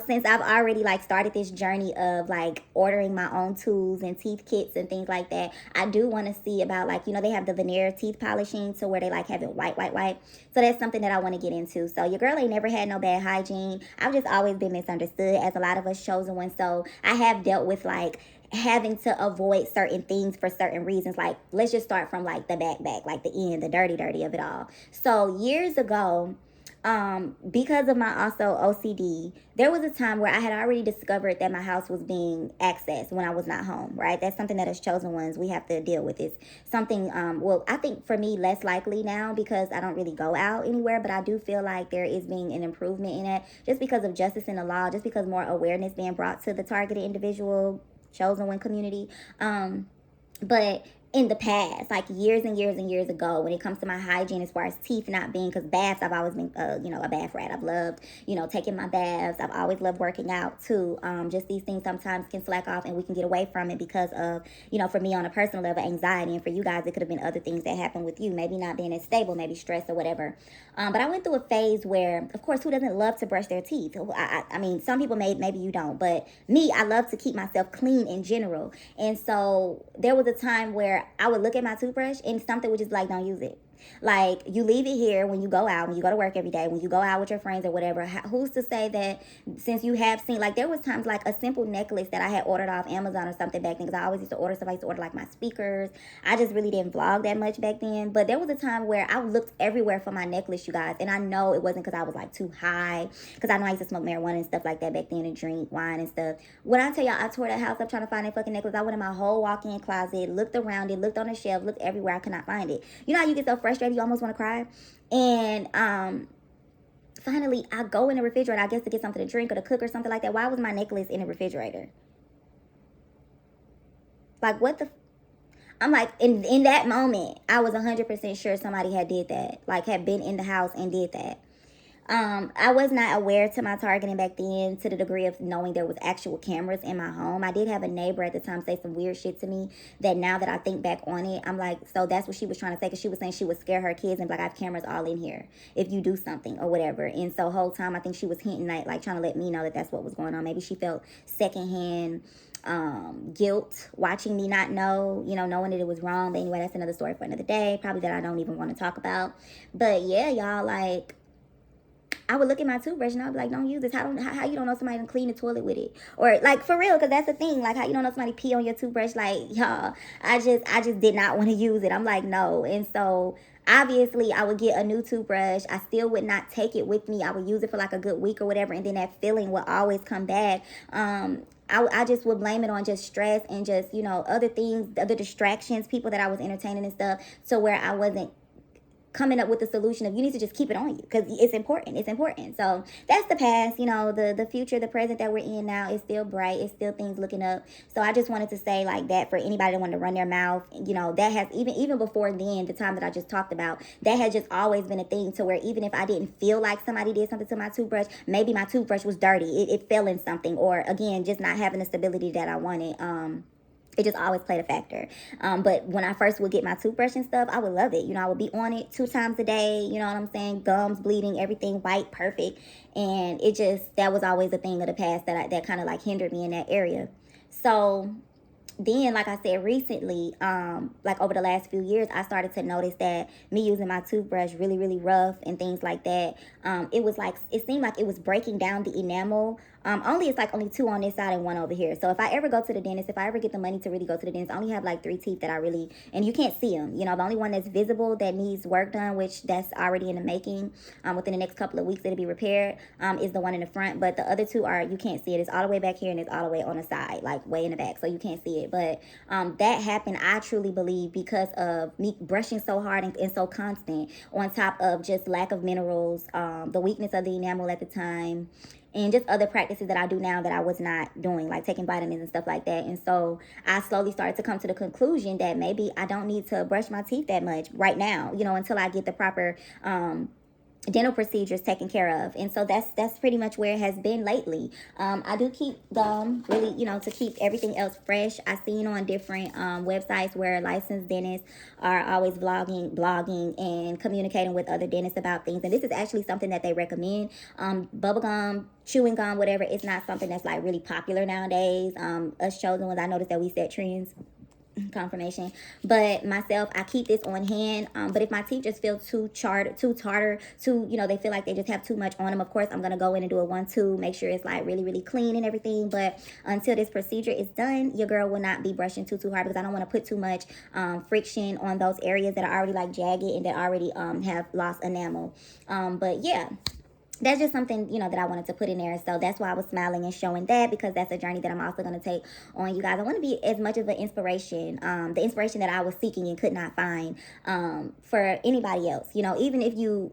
since I've already like started this journey of like ordering my own tools and teeth kits and things like that, I do want to see about like, they have the veneer teeth polishing to where they like have it white. So that's something that I want to get into. So your girl ain't never had no bad hygiene. I've just always been misunderstood, as a lot of us chosen ones. So I have dealt with like having to avoid certain things for certain reasons. Like, let's just start from like the back, like the end, the dirty of it all. So years ago, because of my also OCD, there was a time where I had already discovered that my house was being accessed when I was not home, right? That's something that as chosen ones, we have to deal with. It's something, I think for me, less likely now because I don't really go out anywhere, but I do feel like there is being an improvement in it just because of justice in the law, just because more awareness being brought to the targeted individual chosen one community. But in the past, like years and years and years ago, when it comes to my hygiene, as far as teeth not being, because baths, I've always been, a bath rat. I've loved, taking my baths. I've always loved working out too. Just these things sometimes can slack off and we can get away from it because of, for me on a personal level, anxiety. And for you guys, it could have been other things that happened with you, maybe not being as stable, maybe stress or whatever. But I went through a phase where, of course, who doesn't love to brush their teeth? I mean, some people maybe you don't, but me, I love to keep myself clean in general. And so there was a time where I would look at my toothbrush and something would just like, don't use it. Like, you leave it here when you go out, when you go to work every day, when you go out with your friends or whatever. Who's to say that, since you have seen, like, there was times like a simple necklace that I had ordered off Amazon or something back then, because I always used to order stuff. I used to order like my speakers. I just really didn't vlog that much back then. But there was a time where I looked everywhere for my necklace, you guys. And I know it wasn't because I was like too high, because I know I used to smoke marijuana and stuff like that back then and drink wine and stuff. When I tell y'all I tore that house up trying to find that fucking necklace, I went in my whole walk-in closet, looked around it, looked on the shelf, looked everywhere. I could not find it. You know how you get so frustrated you almost want to cry? And finally I go in the refrigerator, I guess to get something to drink or to cook or something like that. Why was my necklace in the refrigerator? Like, what the I'm like, in that moment I was 100% sure somebody had did that, like had been in the house and did that. I was not aware to my targeting back then to the degree of knowing there was actual cameras in my home. I did have a neighbor at the time say some weird shit to me that now that I think back on it, I'm like, so that's what she was trying to say, because she was saying she would scare her kids and be like, I have cameras all in here if you do something or whatever. And so whole time I think she was hinting at, like trying to let me know that that's what was going on. Maybe she felt secondhand guilt watching me not know, knowing that it was wrong. But anyway, that's another story for another day, probably that I don't even want to talk about. But yeah, y'all, like, I would look at my toothbrush and I'd be like, don't use this. How you don't know somebody can clean the toilet with it? Or like, for real, because that's the thing. Like, how you don't know somebody pee on your toothbrush? Like, y'all, I just did not want to use it. I'm like, no. And so obviously I would get a new toothbrush. I still would not take it with me. I would use it for like a good week or whatever. And then that feeling would always come back. I just would blame it on just stress and just, other things, other distractions, people that I was entertaining and stuff. So where I wasn't coming up with the solution of, you need to just keep it on you because it's important. So that's the past. The future, the present that we're in now is still bright. It's still things looking up. So I just wanted to say like that for anybody that wanted to run their mouth, that has even before then, the time that I just talked about, that had just always been a thing, to where even if I didn't feel like somebody did something to my toothbrush, maybe my toothbrush was dirty, it fell in something, or again, just not having the stability that I wanted. It just always played a factor. But when I first would get my toothbrush and stuff, I would love it. I would be on it 2 times a day. You know what I'm saying? Gums bleeding, everything white, perfect. And that was always a thing of the past that kind of like hindered me in that area. So then, like I said, recently, like over the last few years, I started to notice that me using my toothbrush really, really rough and things like that, it seemed like it was breaking down the enamel. It's like only 2 on this side and 1 over here. So if I ever go to the dentist, if I ever get the money to really go to the dentist, I only have like 3 teeth that I really, and you can't see them. The only one that's visible that needs work done, which that's already in the making, within the next couple of weeks it'll be repaired, is the one in the front. But the other 2 you can't see it. It's all the way back here and it's all the way on the side, like way in the back. So you can't see it. But that happened, I truly believe, because of me brushing so hard and so constant, on top of just lack of minerals, the weakness of the enamel at the time, and just other practices that I do now that I was not doing, like taking vitamins and stuff like that. And so I slowly started to come to the conclusion that maybe I don't need to brush my teeth that much right now, until I get the proper dental procedures taken care of. And so that's pretty much where it has been lately. I do keep gum, really, to keep everything else fresh. I've seen on different websites where licensed dentists are always blogging and communicating with other dentists about things, and this is actually something that they recommend. Bubble gum, chewing gum, whatever, it's not something that's like really popular nowadays. Us chosen ones, I noticed that we set trends. Confirmation. But myself, I keep this on hand. But if my teeth just feel too tartar, they feel like they just have too much on them, of course I'm gonna go in and do a 1-2, make sure it's like really, really clean and everything. But until this procedure is done, your girl will not be brushing too hard, because I don't want to put too much friction on those areas that are already like jagged and that already have lost enamel. But yeah, that's just something, that I wanted to put in there. So that's why I was smiling and showing that, because that's a journey that I'm also going to take on, you guys. I want to be as much of an inspiration, the inspiration that I was seeking and could not find, for anybody else. Even if you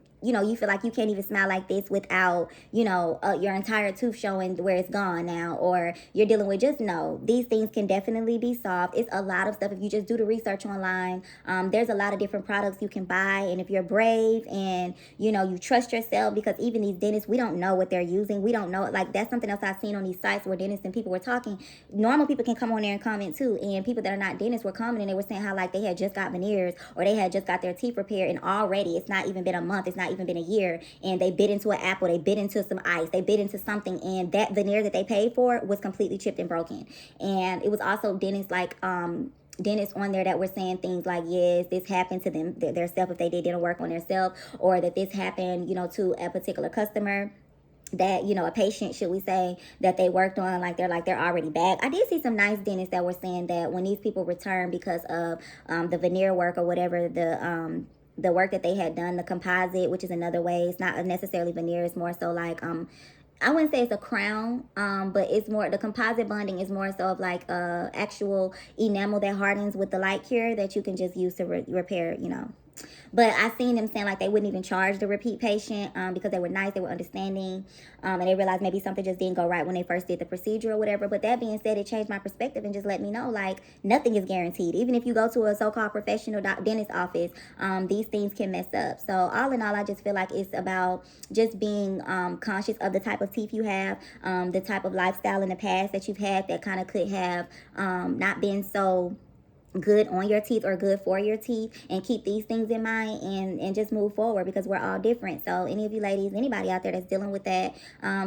feel like you can't even smile like this without, your entire tooth showing where it's gone now, or you're dealing with, just know these things can definitely be solved. It's a lot of stuff if you just do the research online. There's a lot of different products you can buy, and if you're brave and you trust yourself, because even these dentists, we don't know what they're using. We don't know. Like, that's something else I've seen on these sites where dentists and people were talking. Normal people can come on there and comment too, and people that are not dentists were commenting. They were saying how like they had just got veneers, or they had just got their teeth repaired, and already it's not even been a month, it's not even been a year, and they bit into an apple, they bit into some ice, they bit into something, and that veneer that they paid for was completely chipped and broken. And it was also dentists dentists on there that were saying things like, yes, this happened to them, their self, if they didn't work on their self, or that this happened, to a particular customer, that a patient, should we say, that they worked on, like they're already back. I did see some nice dentists that were saying that when these people return because of the veneer work or whatever, the work that they had done, the composite, which is another way, it's not necessarily veneer, it's more so like I wouldn't say it's a crown, but it's more, the composite bonding is more so of like actual enamel that hardens with the light cure that you can just use to repair, But I seen them saying like they wouldn't even charge the repeat patient, because they were nice, they were understanding, and they realized maybe something just didn't go right when they first did the procedure or whatever. But that being said, it changed my perspective and just let me know like nothing is guaranteed. Even if you go to a so-called professional dentist office, these things can mess up. So all in all, I just feel like it's about just being conscious of the type of teeth you have, the type of lifestyle in the past that you've had that kind of could have not been so good on your teeth or good for your teeth, and keep these things in mind, and just move forward, because we're all different. So any of you ladies, anybody out there that's dealing with that,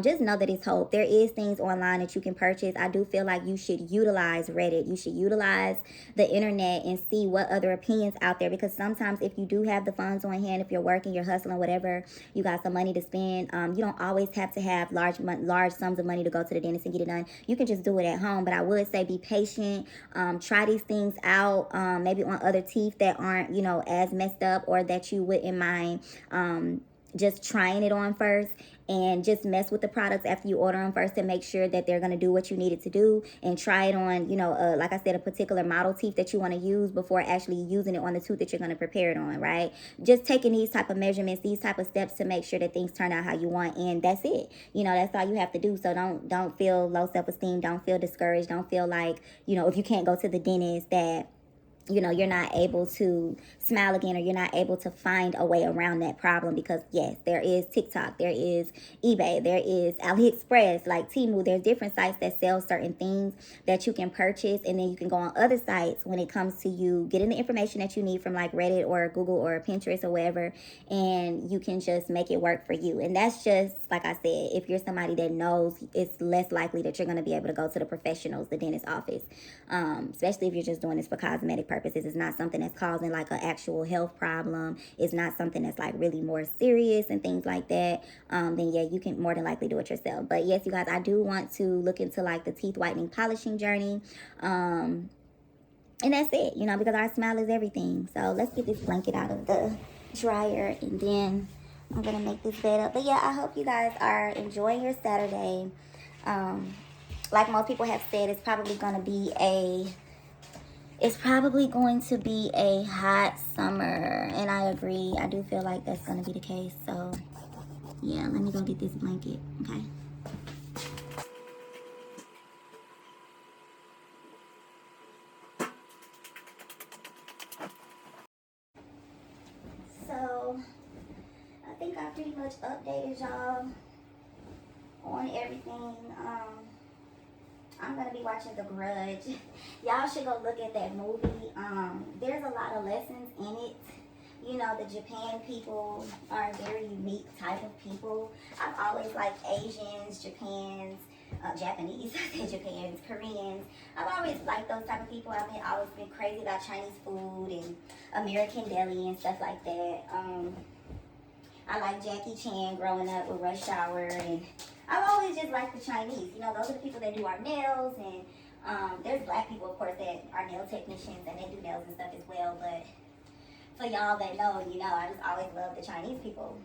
just know that it's hope. There is things online that you can purchase. I do feel like you should utilize Reddit, you should utilize the internet and see what other opinions out there, because sometimes if you do have the funds on hand, if you're working, you're hustling, whatever, you got some money to spend, you don't always have to have large sums of money to go to the dentist and get it done. You can just do it at home. But I would say be patient, try these things out, maybe on other teeth that aren't, as messed up, or that you wouldn't mind just trying it on first, and just mess with the products after you order them first to make sure that they're going to do what you need it to do, and try it on, like I said, a particular model teeth that you want to use before actually using it on the tooth that you're going to prepare it on, right? Just taking these type of measurements, these type of steps to make sure that things turn out how you want, and that's it. That's all you have to do. So don't feel low self-esteem, don't feel discouraged, don't feel like, if you can't go to the dentist, that you're not able to smile again, or you're not able to find a way around that problem. Because yes, there is TikTok, there is eBay, there is AliExpress, like Temu. There's different sites that sell certain things that you can purchase, and then you can go on other sites when it comes to you getting the information that you need from like Reddit or Google or Pinterest or wherever, and you can just make it work for you. And that's just, like I said, if you're somebody that knows, it's less likely that you're going to be able to go to the professionals, the dentist office, especially if you're just doing this for cosmetic purposes. It's not something that's causing like an actual health problem. It's not something that's like really more serious and things like that. Then yeah, you can more than likely do it yourself. But yes, you guys, I do want to look into like the teeth whitening polishing journey. And that's it, because our smile is everything. So let's get this blanket out of the dryer, and then I'm gonna make this bed up. But yeah, I hope you guys are enjoying your Saturday. Like most people have said, it's probably going to be a hot summer, and I agree. I do feel like that's going to be the case. So yeah, let me go get this blanket. Okay. So I think I pretty much updated, y'all, on everything. I'm gonna be watching The Grudge. Y'all should go look at that movie. There's a lot of lessons in it. You know, the Japan people are a very unique type of people. I've always liked Asians, Japanese, I say Japans, Koreans. I've always liked those type of people. I've always been crazy about Chinese food and American deli and stuff like that. I like Jackie Chan growing up with Rush Hour, and I've always just liked the Chinese. You know, those are the people that do our nails, and there's black people, of course, that are nail technicians and they do nails and stuff as well. But for y'all that know, you know, I just always love the Chinese people.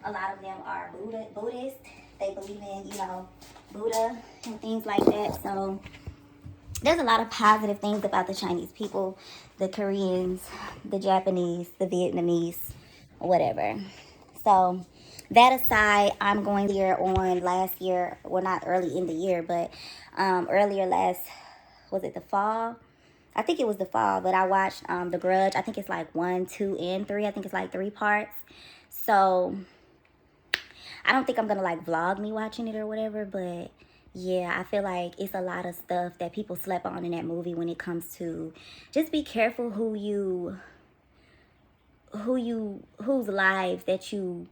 A lot of them are Buddhist. They believe in, you know, Buddha and things like that. So there's a lot of positive things about the Chinese people, the Koreans, the Japanese, the Vietnamese, whatever. So that aside, I'm going here on last year, well, not early in the year, but earlier was it the fall? I think it was the fall, but I watched The Grudge. I think it's like 1, 2, and 3. I think it's like 3 parts. So I don't think I'm gonna like vlog me watching it or whatever, but yeah, I feel like it's a lot of stuff that people slept on in that movie when it comes to just be careful whose lives that you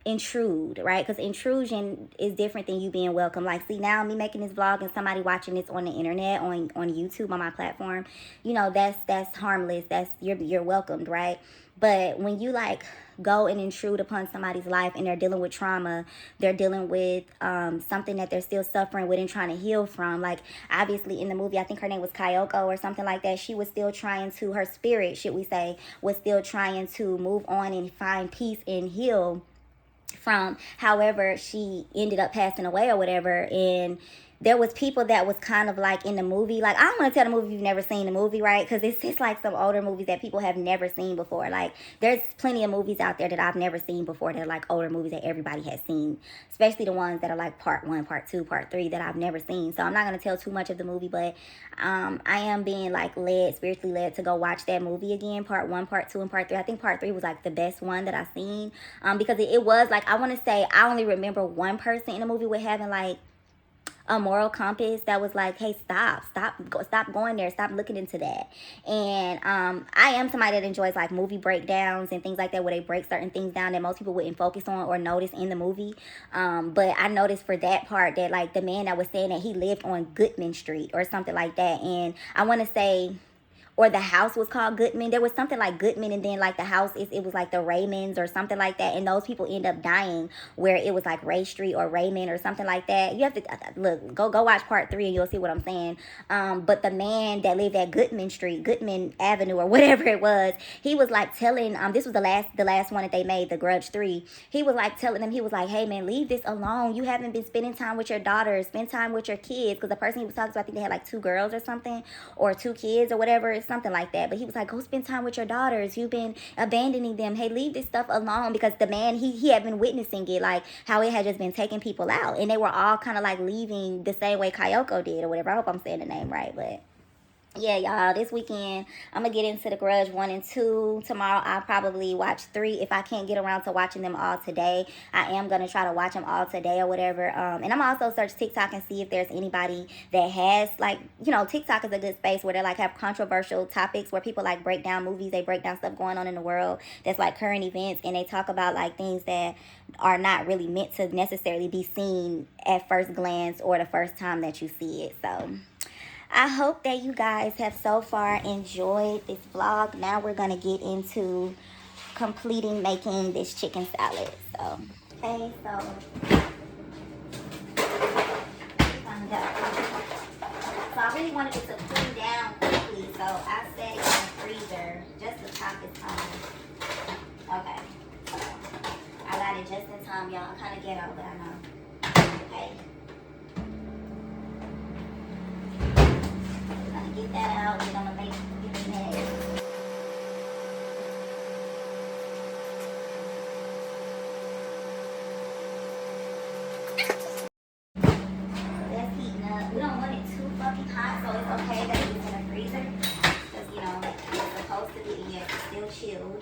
intrude, right? Because intrusion is different than you being welcome. Like, see, now me making this vlog and somebody watching this on the internet, on YouTube, on my platform, you know, that's harmless. That's you're welcomed, right? But when you like go and intrude upon somebody's life and they're dealing with trauma, they're dealing with something that they're still suffering with and trying to heal from. Like, obviously in the movie, I think her name was Kyoko or something like that. She was still trying to, her spirit, should we say, was still trying to move on and find peace and heal from however she ended up passing away or whatever. And there was people that was kind of like in the movie, like, I don't want to tell the movie if you've never seen the movie, right? Because it's just like some older movies that people have never seen before. Like, there's plenty of movies out there that I've never seen before that are like older movies that everybody has seen, especially the ones that are like part 1, part 2, part 3 that I've never seen. So I'm not going to tell too much of the movie, but I am being like spiritually led to go watch that movie again, part 1, part 2, and part 3. I think part 3 was like the best one that I've seen, because it was like, I want to say, I only remember one person in the movie with having like a moral compass that was like, hey, stop going there, stop looking into that. And I am somebody that enjoys like movie breakdowns and things like that, where they break certain things down that most people wouldn't focus on or notice in the movie. But I noticed for that part that like the man that was saying that he lived on Goodman Street or something like that, and I want to say, or the house was called Goodman. There was something like Goodman, and then like the house, it was like the Raymonds or something like that. And those people end up dying where it was like Ray Street or Raymond or something like that. You have to look, go watch part 3 and you'll see what I'm saying. But the man that lived at Goodman Street, Goodman Avenue or whatever it was, he was like telling, this was the last one that they made, The Grudge 3. He was like telling them, he was like, hey man, leave this alone. You haven't been spending time with your daughters, spend time with your kids. Because the person he was talking to, I think they had like 2 girls or something, or 2 kids or whatever, something like that. But he was like, go spend time with your daughters. You've been abandoning them. Hey, leave this stuff alone. Because the man, he had been witnessing it, like how it had just been taking people out. And they were all kind of like leaving the same way Kyoko did or whatever. I hope I'm saying the name right, but yeah, y'all, this weekend I'm gonna get into The Grudge 1 and 2. Tomorrow I'll probably watch 3 if I can't get around to watching them all today. I am gonna try to watch them all today or whatever. And I'm also search TikTok and see if there's anybody that has, like, you know, TikTok is a good space where they like have controversial topics where people like break down movies, they break down stuff going on in the world that's like current events, and they talk about like things that are not really meant to necessarily be seen at first glance or the first time that you see it. So I hope that you guys have so far enjoyed this vlog. Now we're going to get into completing making this chicken salad. So, okay, so I really wanted it to cool down quickly, so I set it in the freezer just to top this on. Okay, so I got it just in time, y'all. Kind of ghetto, but I know. Okay. Get that out, then I'm gonna make it next. That's heating up. We don't want it too fucking hot, so it's okay that it's in the freezer. Because, you know, it's supposed to be, yeah, it's still chilled.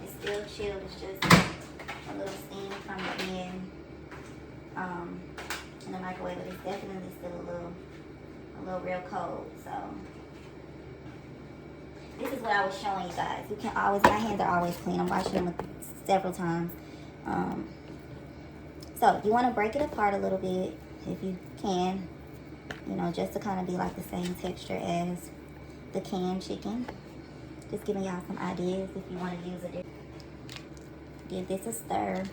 It's still chilled, it's just a microwave, but it's definitely still a little real cold. So this is what I was showing you guys. You can always, my hands are always clean. I'm washing them several times. So you want to break it apart a little bit if you can, you know, just to kind of be like the same texture as the canned chicken. Just giving y'all some ideas if you want to use it. Give this a stir,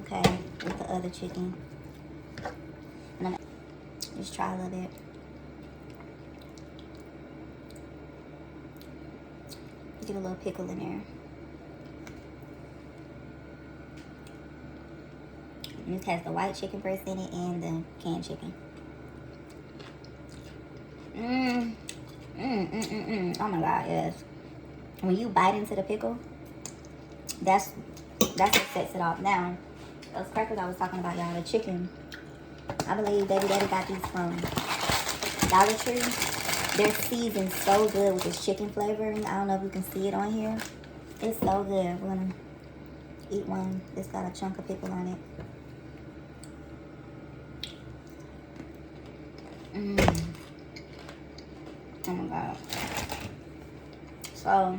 okay, with the other chicken. And I'm just try a little bit. Get a little pickle in there. And this has the white chicken breast in it and the canned chicken. Oh my God, yes. When you bite into the pickle, that's what sets it off. Now, those crackers I was talking about, y'all, the chicken, I believe Baby Daddy got these from Dollar Tree. They're seasoned so good with this chicken flavoring. I don't know if you can see it on here. It's so good. We're gonna eat one. It's got a chunk of pickle on it. Oh my God. So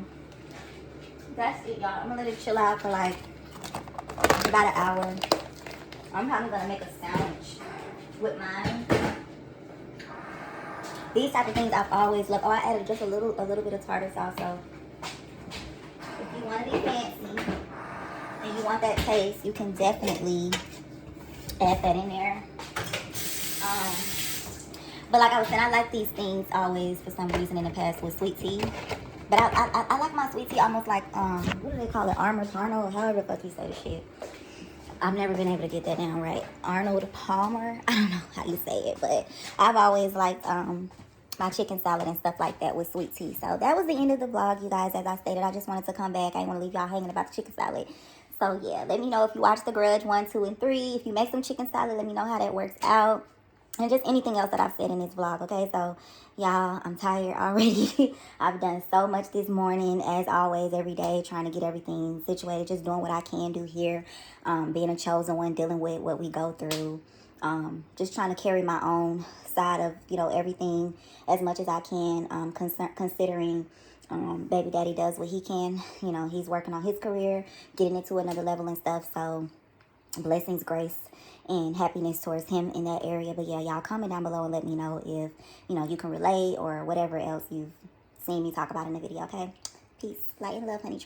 that's it, y'all. I'm gonna let it chill out for like about an hour. I'm probably gonna make a sandwich with mine. These type of things I've always loved. Oh, I added just a little bit of tartar sauce. So if you want to be fancy and you want that taste, you can definitely add that in there. But like I was saying, I like these things always for some reason in the past with sweet tea. But I like my sweet tea almost like, what do they call it? Armored Parno, or however the fuck you say the shit. I've never been able to get that down right. Arnold Palmer. I don't know how you say it, but I've always liked my chicken salad and stuff like that with sweet tea. So that was the end of the vlog, you guys. As I stated, I just wanted to come back. I didn't want to leave y'all hanging about the chicken salad. So yeah, let me know if you watched The Grudge 1, 2, and 3. If you make some chicken salad, let me know how that works out. And just anything else that I've said in this vlog, okay? So, y'all, I'm tired already. I've done so much this morning, as always, every day, trying to get everything situated, just doing what I can do here, being a chosen one, dealing with what we go through, just trying to carry my own side of, you know, everything as much as I can, considering Baby Daddy does what he can. You know, he's working on his career, getting it to another level and stuff, so blessings, grace, and happiness towards him in that area. But yeah, y'all comment down below and let me know if, you know, you can relate or whatever else you've seen me talk about in the video, okay? Peace, light, and love, honey.